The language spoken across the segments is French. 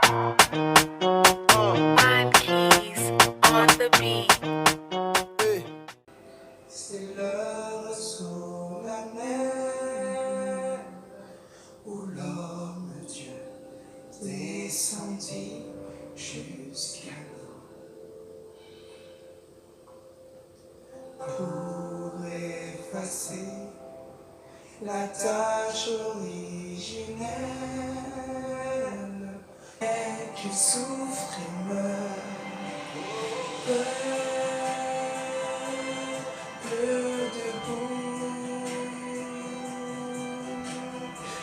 Five keys on the beat. C'est l'heure solennelle où l'homme Dieu descendit jusqu'à nous pour effacer la tâche originelle et qu'il souffre et meurt.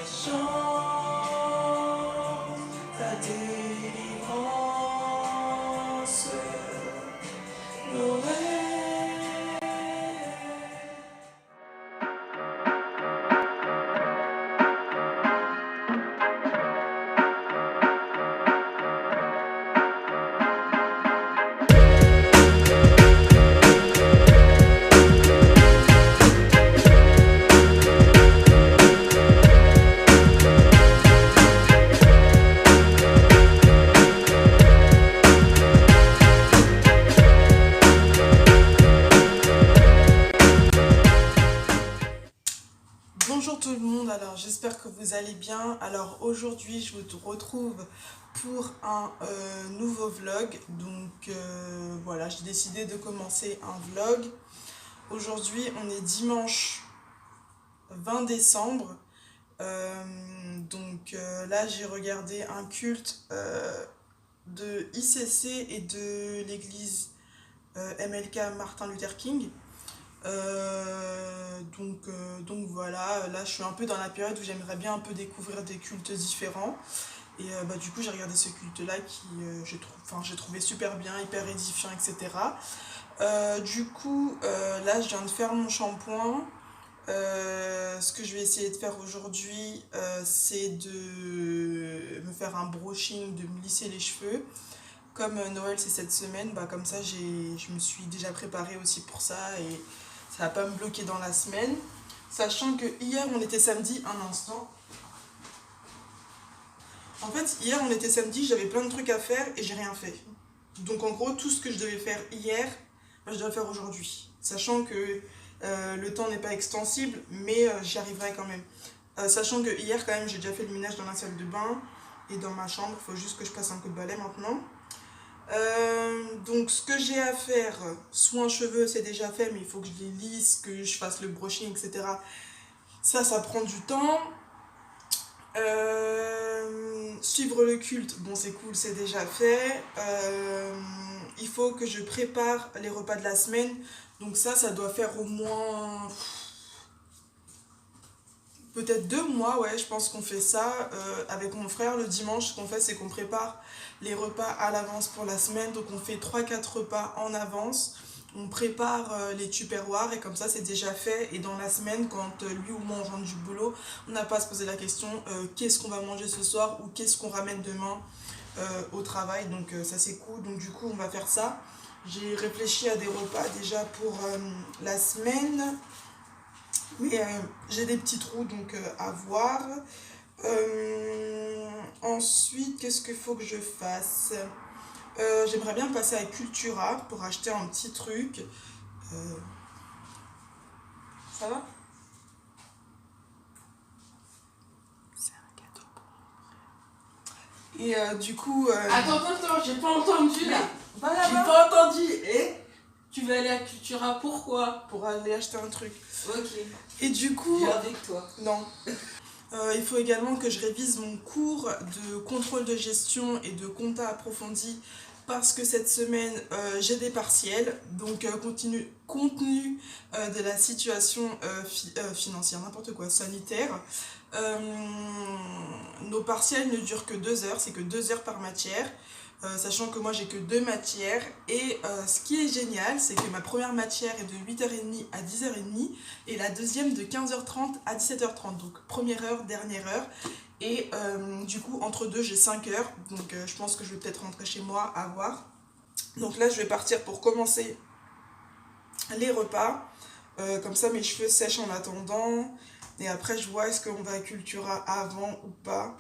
Chante ta délivrance, Noël. Bonjour tout le monde, alors j'espère que vous allez bien. Alors aujourd'hui je vous retrouve pour un nouveau vlog. Donc voilà, j'ai décidé de commencer un vlog. Aujourd'hui on est dimanche 20 décembre. Là j'ai regardé un culte de ICC et de l'église MLK Martin Luther King. Donc voilà, là je suis un peu dans la période où j'aimerais bien un peu découvrir des cultes différents. Et du coup j'ai regardé ce culte là qui j'ai trouvé super bien, hyper édifiant, etc. Là je viens de faire mon shampoing. Ce que je vais essayer de faire aujourd'hui, c'est de me faire un brushing, de me lisser les cheveux. Comme Noël c'est cette semaine, comme ça je me suis déjà préparée aussi pour ça et ça va pas me bloquer dans la semaine. Sachant que hier on était samedi, un instant. En fait hier on était samedi, j'avais plein de trucs à faire et j'ai rien fait. Donc en gros tout ce que je devais faire hier, je dois le faire aujourd'hui. Sachant que le temps n'est pas extensible, mais j'y arriverai quand même. Sachant que hier quand même j'ai déjà fait le ménage dans la salle de bain et dans ma chambre, il faut juste que je passe un coup de balai maintenant. Donc ce que j'ai à faire, soin cheveux c'est déjà fait, mais il faut que je les lisse, que je fasse le brushing, etc. Ça prend du temps. Suivre le culte, bon c'est cool, c'est déjà fait. Il faut que je prépare les repas de la semaine, donc ça doit faire au moins peut-être 2 mois, ouais, je pense qu'on fait ça avec mon frère. Le dimanche, ce qu'on fait, c'est qu'on prépare les repas à l'avance pour la semaine. Donc on fait 3-4 repas en avance. On prépare les tupperwares et comme ça, c'est déjà fait. Et dans la semaine, quand lui ou moi on rentre du boulot, on n'a pas à se poser la question qu'est-ce qu'on va manger ce soir ou qu'est-ce qu'on ramène demain au travail. Donc ça, c'est cool. Donc du coup, on va faire ça. J'ai réfléchi à des repas déjà pour la semaine. Mais j'ai des petits trous donc à voir. Ensuite, qu'est-ce qu'il faut que je fasse? J'aimerais bien passer à Cultura pour acheter un petit truc. Ça va? C'est un cadeau pour mon frère. Et du coup... Attends, j'ai pas entendu là. Voilà, J'ai pas entendu. Et tu veux aller à Cultura, pourquoi? pour aller acheter un truc. Ok. Et du coup... Viens avec toi. Non. Il faut également que je révise mon cours de contrôle de gestion et de compta approfondi parce que cette semaine j'ai des partiels. Donc compte tenu de la situation financière, n'importe quoi, sanitaire, nos partiels ne durent que 2 heures, c'est que 2 heures par matière. Sachant que moi j'ai que 2 matières et ce qui est génial c'est que ma première matière est de 8h30 à 10h30 et la deuxième de 15h30 à 17h30, donc première heure, dernière heure, et du coup entre deux j'ai 5 heures, donc je pense que je vais peut-être rentrer chez moi à voir. Donc là je vais partir pour commencer les repas, comme ça mes cheveux sèchent en attendant et après je vois est-ce qu'on va à Cultura avant ou pas,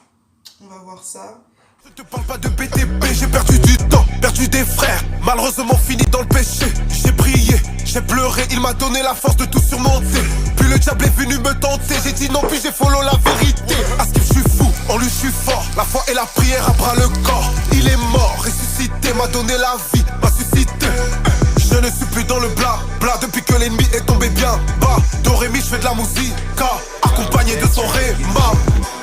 on va voir ça. Je te parle pas de BTP, j'ai perdu du temps, perdu des frères, malheureusement fini dans le péché. J'ai prié, j'ai pleuré, il m'a donné la force de tout surmonter. Puis le diable est venu me tenter, j'ai dit non, puis j'ai follow la vérité. À ce que je suis fou, en lui je suis fort, la foi et la prière à bras le corps. Il est mort, ressuscité, m'a donné la vie, m'a suscité. Je ne suis plus dans le bla depuis que l'ennemi est tombé bien bas. Dorémy, je fais de la musique, accompagné de son réma.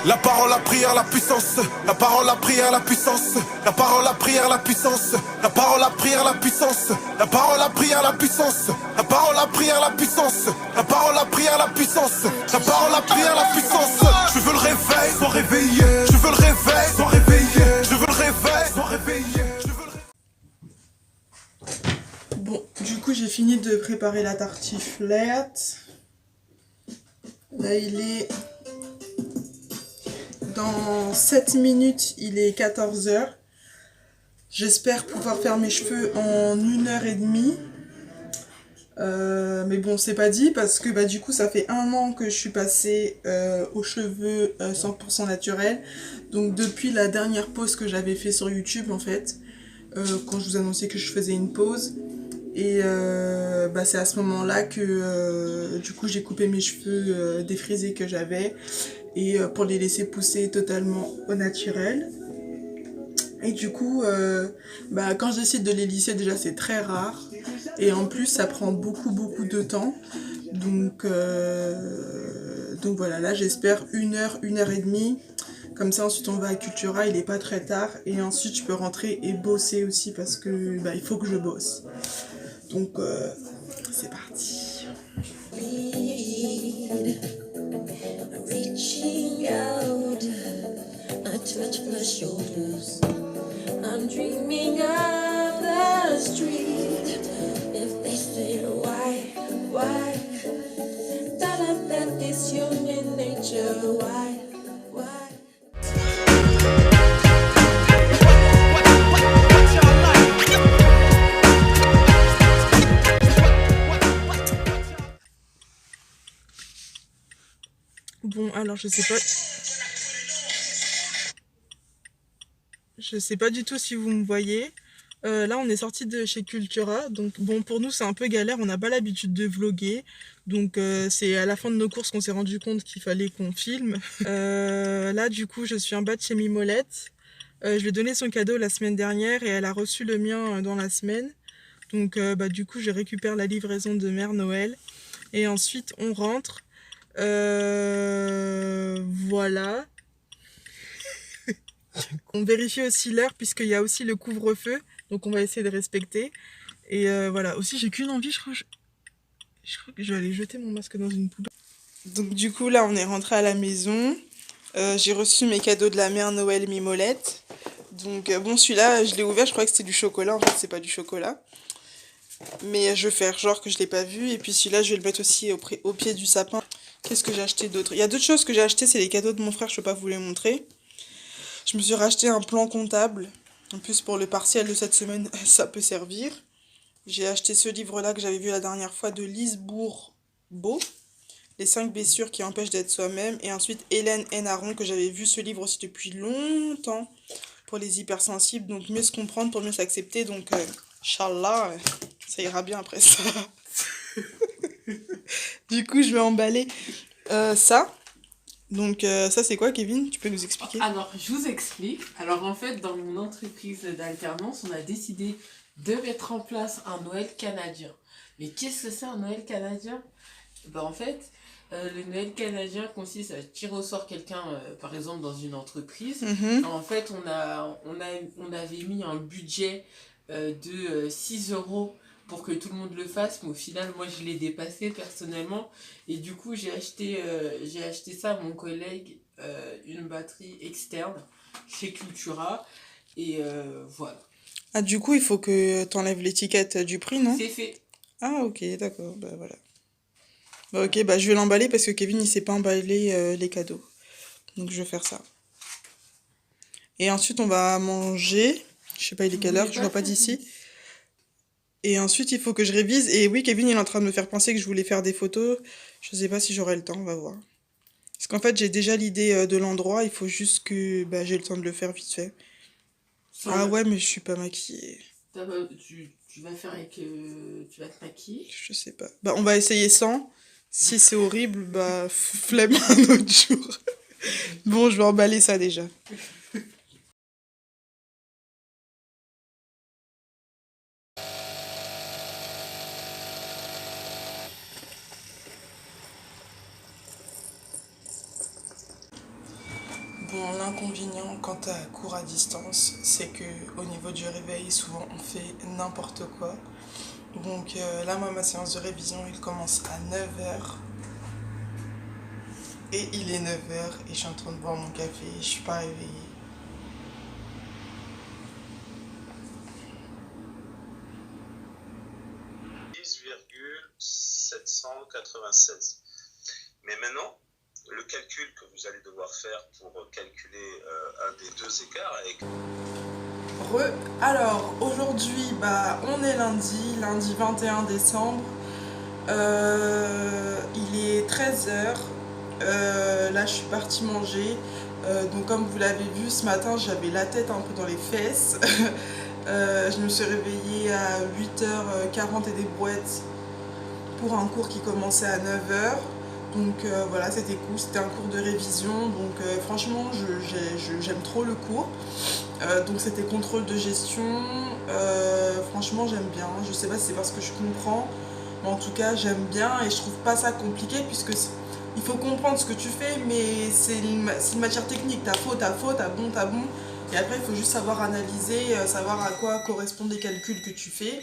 La parole, la prière, la puissance. La parole, la prière, la puissance. La parole, la prière, la puissance. La parole, la prière, la puissance. La parole, la prière, la puissance. La parole, la prière, la puissance. La parole, la prière, la puissance. La parole, la prière, la puissance. Je veux le réveil, sois réveillé. Je veux le réveil, sois réveillé. Je veux le réveil, sois réveillé. Bon, du coup, j'ai fini de préparer la tartiflette. Là, il est... Dans 7 minutes, il est 14h. J'espère pouvoir faire mes cheveux en 1h30. Mais bon, c'est pas dit parce que du coup, ça fait 1 an que je suis passée aux cheveux 100% naturels. Donc depuis la dernière pause que j'avais fait sur YouTube, en fait, quand je vous annonçais que je faisais une pause. Et c'est à ce moment-là que du coup j'ai coupé mes cheveux défrisés que j'avais et pour les laisser pousser totalement au naturel. Et du coup quand je décide de les lisser, déjà c'est très rare et en plus ça prend beaucoup de temps. Donc voilà, là j'espère 1h, 1h30. Comme ça ensuite on va à Cultura, il est pas très tard et ensuite je peux rentrer et bosser aussi parce que il faut que je bosse. Donc, c'est parti. Reaching out, I touch my shoulders. I'm dreaming of the street. If they say why, tell them that it's human nature. Why? Bon, alors je sais pas du tout si vous me voyez. Là, on est sorti de chez Cultura. Donc, bon, pour nous, c'est un peu galère. On n'a pas l'habitude de vlogger. Donc, c'est à la fin de nos courses qu'on s'est rendu compte qu'il fallait qu'on filme. Là, du coup, je suis en bas de chez Mimolette. Je lui ai donné son cadeau la semaine dernière et elle a reçu le mien dans la semaine. Donc, du coup, je récupère la livraison de Mère Noël. Et ensuite, on rentre. Voilà. On vérifie aussi l'heure puisqu'il y a aussi le couvre-feu. Donc on va essayer de respecter. Et voilà. Aussi, j'ai qu'une envie, je crois que je vais aller jeter mon masque dans une poubelle. Donc du coup, là, on est rentré à la maison. J'ai reçu mes cadeaux de la Mère Noël Mimolette. Donc bon, celui-là, je l'ai ouvert, je crois que c'était du chocolat. En fait, c'est pas du chocolat. Mais je vais faire genre que je l'ai pas vu. Et puis celui-là, je vais le mettre aussi au pied du sapin. Qu'est-ce que j'ai acheté d'autre? Il y a d'autres choses que j'ai acheté, c'est les cadeaux de mon frère, je peux pas vous les montrer. Je me suis racheté un plan comptable. En plus, pour le partiel de cette semaine, ça peut servir. J'ai acheté ce livre-là que j'avais vu la dernière fois de Lise Bourbeau. Les 5 blessures qui empêchent d'être soi-même. Et ensuite, Hélène Hénaron, que j'avais vu ce livre aussi depuis longtemps. Pour les hypersensibles. Donc, mieux se comprendre pour mieux s'accepter. Donc, Inch'Allah, ça ira bien après ça. Du coup, je vais emballer ça. Donc, ça, c'est quoi, Kevin? Tu peux nous expliquer? Alors, je vous explique. Alors, en fait, dans mon entreprise d'alternance, on a décidé de mettre en place un Noël canadien. Mais qu'est-ce que c'est un Noël canadien? En fait, le Noël canadien consiste à tirer au sort quelqu'un, par exemple, dans une entreprise. En fait, on avait mis un budget de 6 € pour que tout le monde le fasse, mais au final, moi, je l'ai dépassé personnellement. Et du coup, j'ai acheté ça à mon collègue, une batterie externe chez Cultura. Et voilà. Ah, du coup, il faut que tu enlèves l'étiquette du prix, non? C'est fait. Ah, ok, d'accord, voilà. Ok, je vais l'emballer parce que Kevin, il sait pas emballer les cadeaux. Donc, je vais faire ça. Et ensuite, on va manger. Je sais pas, il est quelle heure? Je vois pas d'ici. Et ensuite, il faut que je révise. Et oui, Kevin, il est en train de me faire penser que je voulais faire des photos. Je sais pas si j'aurai le temps, on va voir. Parce qu'en fait, j'ai déjà l'idée de l'endroit. Il faut juste que j'ai le temps de le faire vite fait. Ah ouais, mais je suis pas maquillée. Tu vas faire avec... tu vas te maquiller. Je sais pas. Bah, on va essayer sans. Si c'est horrible, bah, flemme un autre jour. Bon, je vais emballer ça déjà. Bon, l'inconvénient quant à cours à distance, c'est que au niveau du réveil, souvent on fait n'importe quoi. Donc là, moi, ma séance de révision, il commence à 9h. Et il est 9h et je suis en train de boire mon café, je suis pas réveillée. Mais maintenant, le calcul que vous allez devoir faire pour calculer un des deux écarts avec... Alors, aujourd'hui, bah, on est lundi 21 décembre. Il est 13h. Là, je suis partie manger. Donc, comme vous l'avez vu, ce matin, j'avais la tête un peu dans les fesses. Je me suis réveillée à 8h40 et des brouettes pour un cours qui commençait à 9h. Donc voilà, c'était cool, c'était un cours de révision. Donc franchement, j'aime trop le cours. Donc c'était contrôle de gestion. Franchement, j'aime bien. Je sais pas si c'est parce que je comprends, mais en tout cas, j'aime bien et je trouve pas ça compliqué puisque il faut comprendre ce que tu fais, mais c'est une matière technique. T'as faux, t'as bon, t'as bon. Et après, il faut juste savoir analyser, savoir à quoi correspondent les calculs que tu fais.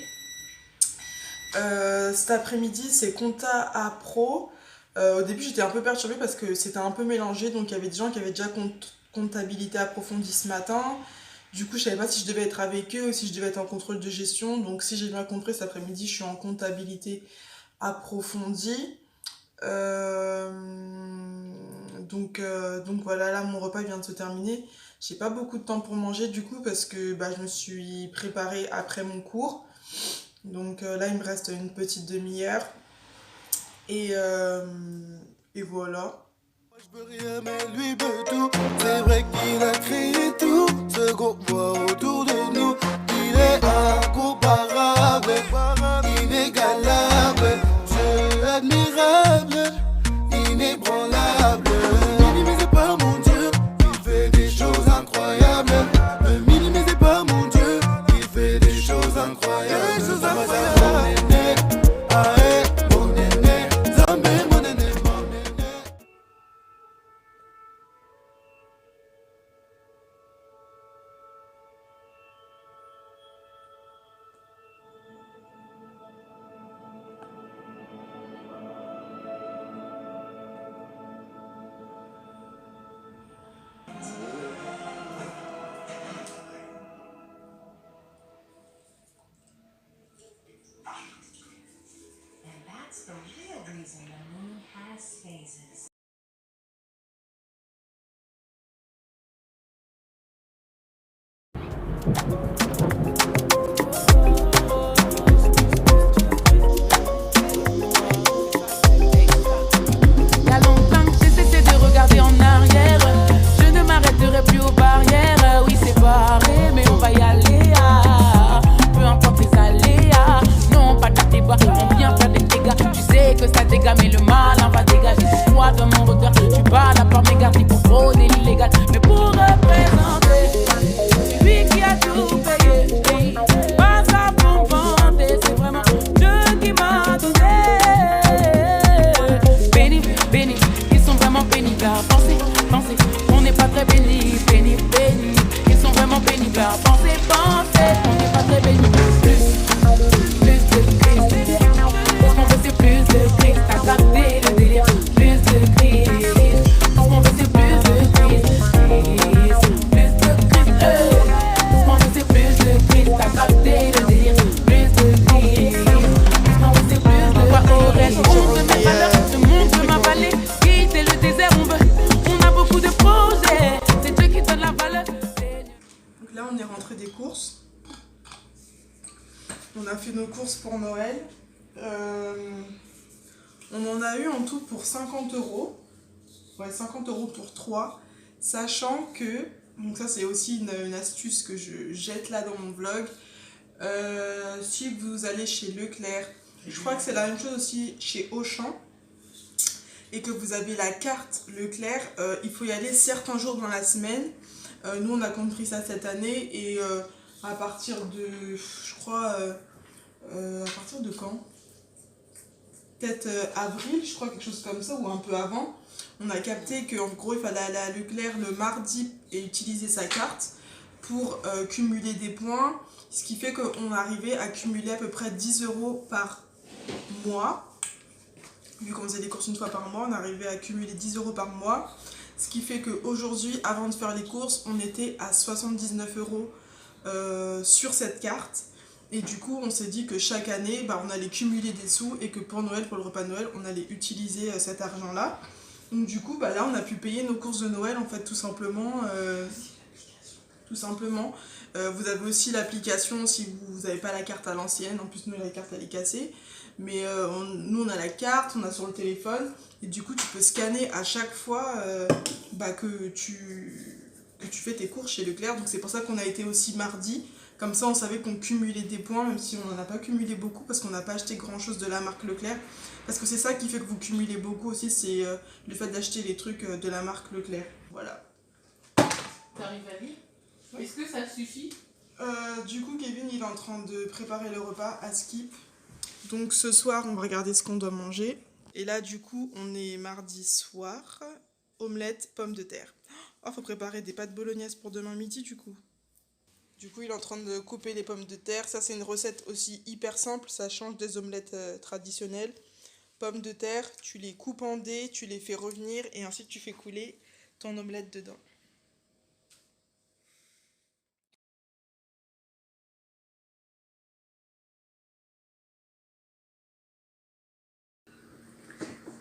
Cet après-midi, c'est compta à pro. Au début, j'étais un peu perturbée parce que c'était un peu mélangé. Donc, il y avait des gens qui avaient déjà comptabilité approfondie ce matin. Du coup, je savais pas si je devais être avec eux ou si je devais être en contrôle de gestion. Donc, si j'ai bien compris, cet après-midi, je suis en comptabilité approfondie. Donc voilà, là, mon repas vient de se terminer. J'ai pas beaucoup de temps pour manger du coup parce que bah, je me suis préparée après mon cours. Donc là, il me reste une petite demi-heure. Et voilà. Je veux rien, mais lui veut tout. C'est vrai qu'il a créé tout ce qu'on voit autour de nous. Il est incomparable, inégalable, jeu admirable, inébranlable. Ne minimisez pas mon Dieu, il fait des choses incroyables. Ne minimisez pas mon Dieu, il fait des choses incroyables. Mon néné, ah eh, mon néné, Zambé, mon néné, mon néné. And that's the real reason the moon has phases. Y a longtemps que j'ai cessé de regarder en arrière. Je ne m'arrêterai plus aux barrières. Oui, c'est barré, mais on va y aller. Ah. Peu importe les aléas. Non, pas de débat, on vient faire des dégâts. Tu sais que ça dégage, mais le mal en va dégager. C'est toi dans mon regard. Tu parles à part mes gardes, ni pour frauder l'illégal. Mais pour représenter, c'est lui qui a tout payé. Oui. Pas ça pour me vanter, c'est vraiment Dieu qui m'a donné. Béni, béni, ils sont vraiment pénibles à penser, penser. On n'est pas très béni, béni, béni. Ils sont vraiment pénibles à penser, penser. On n'est pas très béni. Plus de Christ. Parce qu'on veut c'est plus de Christ. T'as capté le délire. Plus de Christ. Parce qu'on veut c'est plus de Christ. Plus de Christ. Parce qu'on veut c'est plus de Christ. T'as capté le délire. Plus de Christ. Parce qu'on veut c'est plus de Christ. Aurais-je honte de mes valeurs, le monde veut m'avaler. Quitter le désert, on a beaucoup de projets. C'est Dieu qui donne la valeur. Donc là, on est rentré des courses. On a fait nos courses pour Noël. On en a eu en tout pour 50 €. Ouais, 50 € pour 3. Sachant que Donc ça c'est aussi une astuce que je jette là dans mon vlog. Si vous allez chez Leclerc, je crois que c'est la même chose aussi chez Auchan, et que vous avez la carte Leclerc, il faut y aller certains jours dans la semaine. Nous on a compris ça cette année, et à partir de, je crois, à partir de quand? Peut-être avril, je crois, quelque chose comme ça, ou un peu avant. On a capté qu'en gros il fallait aller à Leclerc le mardi et utiliser sa carte pour cumuler des points, ce qui fait qu'on arrivait à cumuler à peu près 10 € par mois. Vu qu'on faisait des courses une fois par mois, on arrivait à cumuler 10 € par mois, ce qui fait qu'aujourd'hui, avant de faire les courses, on était à 79 € sur cette carte. Et du coup, on s'est dit que chaque année, on allait cumuler des sous, et que pour Noël, pour le repas de Noël, on allait utiliser cet argent-là. Donc du coup, là, on a pu payer nos courses de Noël, en fait, tout simplement. Vous avez aussi l'application si vous n'avez pas la carte à l'ancienne. En plus, nous, la carte, elle est cassée. Mais nous, on a la carte, on a sur le téléphone. Et du coup, tu peux scanner à chaque fois que tu fais tes courses chez Leclerc. Donc c'est pour ça qu'on a été aussi mardi. Comme ça, on savait qu'on cumulait des points, même si on n'en a pas cumulé beaucoup, parce qu'on n'a pas acheté grand-chose de la marque Leclerc. Parce que c'est ça qui fait que vous cumulez beaucoup aussi, c'est le fait d'acheter les trucs de la marque Leclerc. Voilà. T'arrives à lire? Oui. Est-ce que ça suffit? Du coup, Kevin, il est en train de préparer le repas à Skip. Donc ce soir, on va regarder ce qu'on doit manger. Et là, du coup, on est mardi soir. Omelette, pommes de terre. Oh, faut préparer des pâtes bolognaises pour demain midi, du coup. Du coup, il est en train de couper les pommes de terre. Ça, c'est une recette aussi hyper simple. Ça change des omelettes traditionnelles. Pommes de terre, tu les coupes en dés, tu les fais revenir et ensuite tu fais couler ton omelette dedans.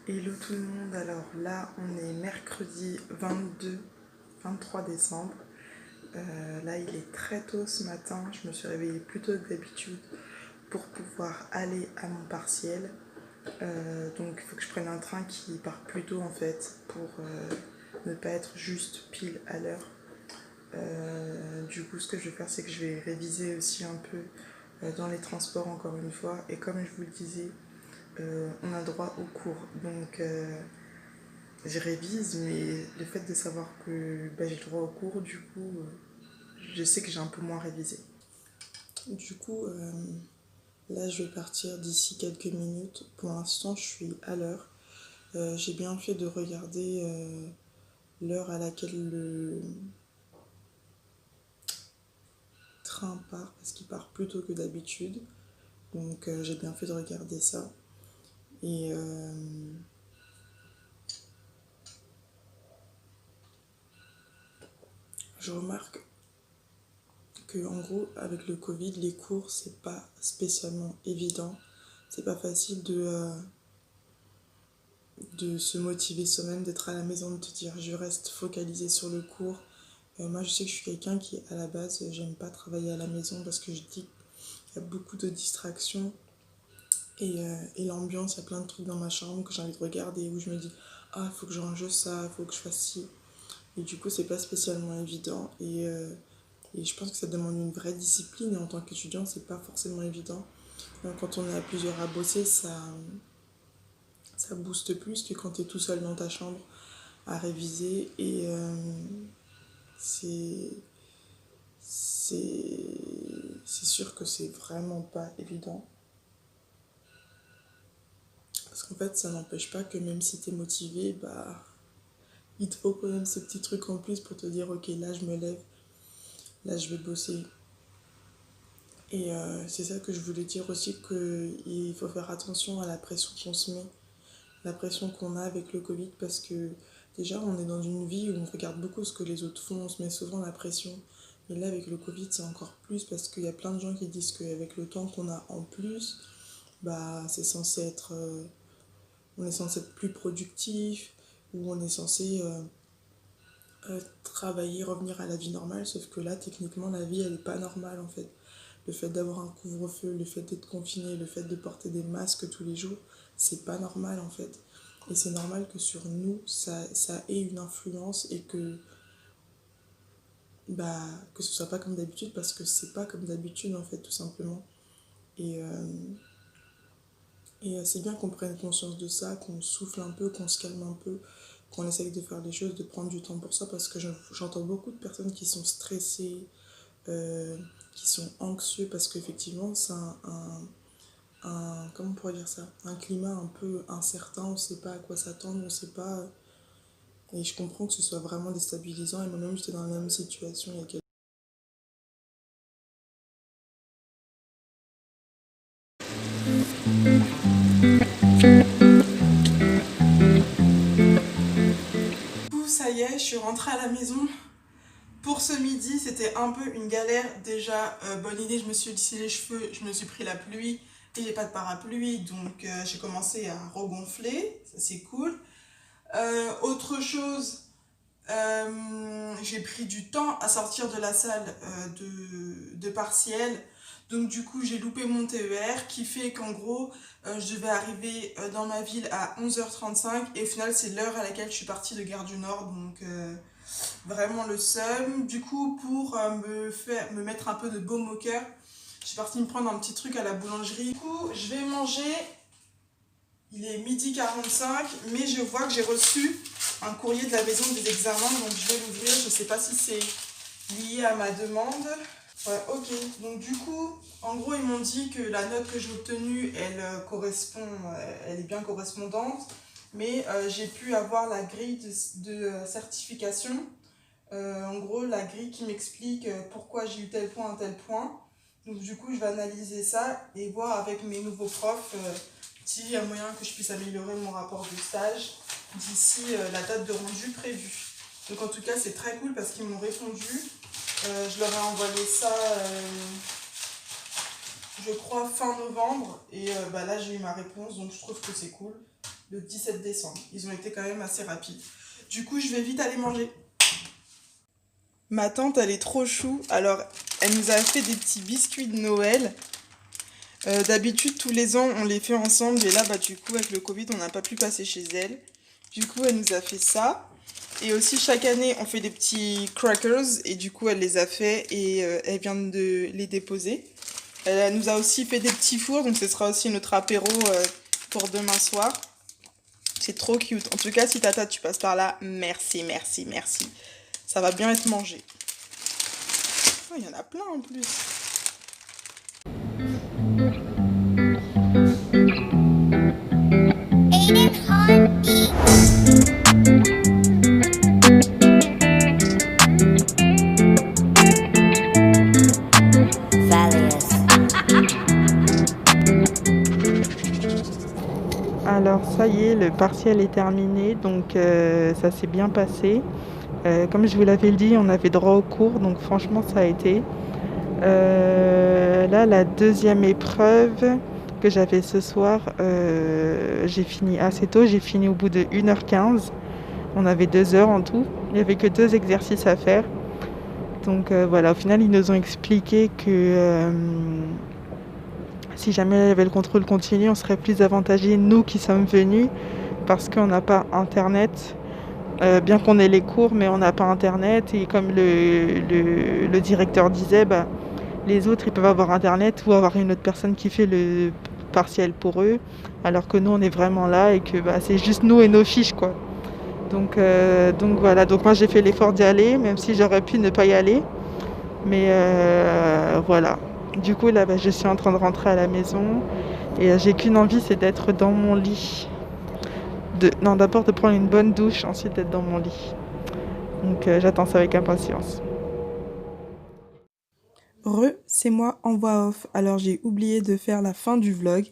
Hello tout le monde, alors là on est mercredi 23 décembre. Là il est très tôt ce matin, je me suis réveillée plus tôt que d'habitude pour pouvoir aller à mon partiel. Donc il faut que je prenne un train qui part plus tôt en fait pour ne pas être juste pile à l'heure. Du coup ce que je vais faire c'est que je vais réviser aussi un peu dans les transports encore une fois, et comme je vous le disais, on a droit au cours, donc je révise, mais le fait de savoir que j'ai le droit au cours, du coup je sais que j'ai un peu moins révisé. Du coup là je vais partir d'ici quelques minutes. Pour l'instant je suis à l'heure. J'ai bien fait de regarder l'heure à laquelle le train part, parce qu'il part plus tôt que d'habitude, donc j'ai bien fait de regarder ça. Et je remarque que en gros avec le Covid, les cours c'est pas spécialement évident, c'est pas facile de se motiver soi-même, d'être à la maison, de te dire je reste focalisée sur le cours. Moi je sais que je suis quelqu'un qui à la base j'aime pas travailler à la maison, parce que je dis qu'il y a beaucoup de distractions. Et l'ambiance, il y a plein de trucs dans ma chambre que j'ai envie de regarder, où je me dis ah, il faut que je range ça, il faut que je fasse ci. Et du coup, c'est pas spécialement évident. Et je pense que ça demande une vraie discipline. Et en tant qu'étudiant, c'est pas forcément évident. Donc, quand on est à plusieurs à bosser, ça booste plus que quand tu es tout seul dans ta chambre à réviser. Et c'est sûr que c'est vraiment pas évident. Parce qu'en fait, ça n'empêche pas que même si t'es motivé, il te faut quand même ce petit truc en plus pour te dire ok, là je me lève, là je vais bosser. Et c'est ça que je voulais dire aussi, qu'il faut faire attention à la pression qu'on se met, la pression qu'on a avec le Covid, parce que déjà on est dans une vie où on regarde beaucoup ce que les autres font, on se met souvent la pression. Mais là avec le Covid c'est encore plus, parce qu'il y a plein de gens qui disent qu'avec le temps qu'on a en plus, c'est censé être... on est censé être plus productif, ou on est censé travailler, revenir à la vie normale, sauf que là, techniquement, la vie, elle n'est pas normale, en fait. Le fait d'avoir un couvre-feu, le fait d'être confiné, le fait de porter des masques tous les jours, c'est pas normal, en fait. Et c'est normal que sur nous, ça ait une influence, et que que ce soit pas comme d'habitude, parce que c'est pas comme d'habitude en fait, tout simplement. Et, c'est bien qu'on prenne conscience de ça, qu'on souffle un peu, qu'on se calme un peu, qu'on essaye de faire les choses, de prendre du temps pour ça, parce que j'entends beaucoup de personnes qui sont stressées, qui sont anxieux, parce qu'effectivement c'est comment on pourrait dire ça, un climat un peu incertain, on sait pas à quoi s'attendre, on sait pas, et je comprends que ce soit vraiment déstabilisant, et moi-même j'étais dans la même situation il y a quelques ça y est, je suis rentrée à la maison. Pour ce midi, c'était un peu une galère. Déjà, bonne idée, je me suis lissé les cheveux, je me suis pris la pluie et j'ai pas de parapluie, donc j'ai commencé à regonfler, ça c'est cool. Autre chose, j'ai pris du temps à sortir de la salle de partiel. Donc du coup, j'ai loupé mon TER qui fait qu'en gros, je devais arriver dans ma ville à 11h35 et au final, c'est l'heure à laquelle je suis partie de Gare du Nord. Donc vraiment le seum. Du coup, pour me mettre un peu de baume au cœur, je suis partie me prendre un petit truc à la boulangerie. Du coup, je vais manger. Il est 12h45, mais je vois que j'ai reçu un courrier de la maison des examens, donc je vais l'ouvrir. Je ne sais pas si c'est lié à ma demande. Ouais, ok. Donc du coup, en gros, ils m'ont dit que la note que j'ai obtenue, elle est bien correspondante, mais j'ai pu avoir la grille de certification. En gros, la grille qui m'explique pourquoi j'ai eu tel point à tel point. Donc du coup, je vais analyser ça et voir avec mes nouveaux profs s'il y a moyen que je puisse améliorer mon rapport de stage d'ici la date de rendu prévue. Donc en tout cas, c'est très cool parce qu'ils m'ont répondu. Je leur ai envoyé ça, je crois, fin novembre. Et là, j'ai eu ma réponse, donc je trouve que c'est cool. Le 17 décembre. Ils ont été quand même assez rapides. Du coup, je vais vite aller manger. Ma tante, elle est trop chou. Alors, elle nous a fait des petits biscuits de Noël. D'habitude, tous les ans, on les fait ensemble. Et là, du coup, avec le Covid, on n'a pas pu passer chez elle. Du coup, elle nous a fait ça. Et aussi, chaque année, on fait des petits crackers. Et du coup, elle les a fait et elle vient de les déposer. Elle nous a aussi fait des petits fours. Donc, ce sera aussi notre apéro pour demain soir. C'est trop cute. En tout cas, si tata, tu passes par là, merci, merci, merci. Ça va bien être mangé. Oh, il y en a plein en plus. Alors ça y est, le partiel est terminé, donc ça s'est bien passé. Comme je vous l'avais dit, on avait droit au cours, donc franchement ça a été. Là, la deuxième épreuve que j'avais ce soir, j'ai fini assez tôt, j'ai fini au bout de 1h15. On avait 2 heures en tout, il n'y avait que 2 exercices à faire. Donc voilà, au final ils nous ont expliqué que si jamais il y avait le contrôle continu, on serait plus avantagés, nous qui sommes venus, parce qu'on n'a pas internet. Bien qu'on ait les cours, mais on n'a pas internet. Et comme le directeur disait, les autres ils peuvent avoir internet ou avoir une autre personne qui fait le partiel pour eux, alors que nous on est vraiment là et que c'est juste nous et nos fiches quoi. Donc voilà, donc moi j'ai fait l'effort d'y aller, même si j'aurais pu ne pas y aller. Mais voilà. Du coup là je suis en train de rentrer à la maison et j'ai qu'une envie, c'est d'être dans mon lit. D'abord de prendre une bonne douche, ensuite d'être dans mon lit. Donc j'attends ça avec impatience. C'est moi en voix off. Alors j'ai oublié de faire la fin du vlog.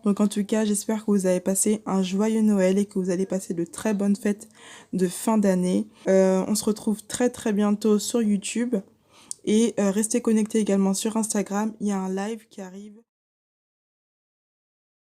Donc en tout cas, j'espère que vous avez passé un joyeux Noël et que vous allez passer de très bonnes fêtes de fin d'année. On se retrouve très très bientôt sur YouTube. Et restez connectés également sur Instagram. Il y a un live qui arrive.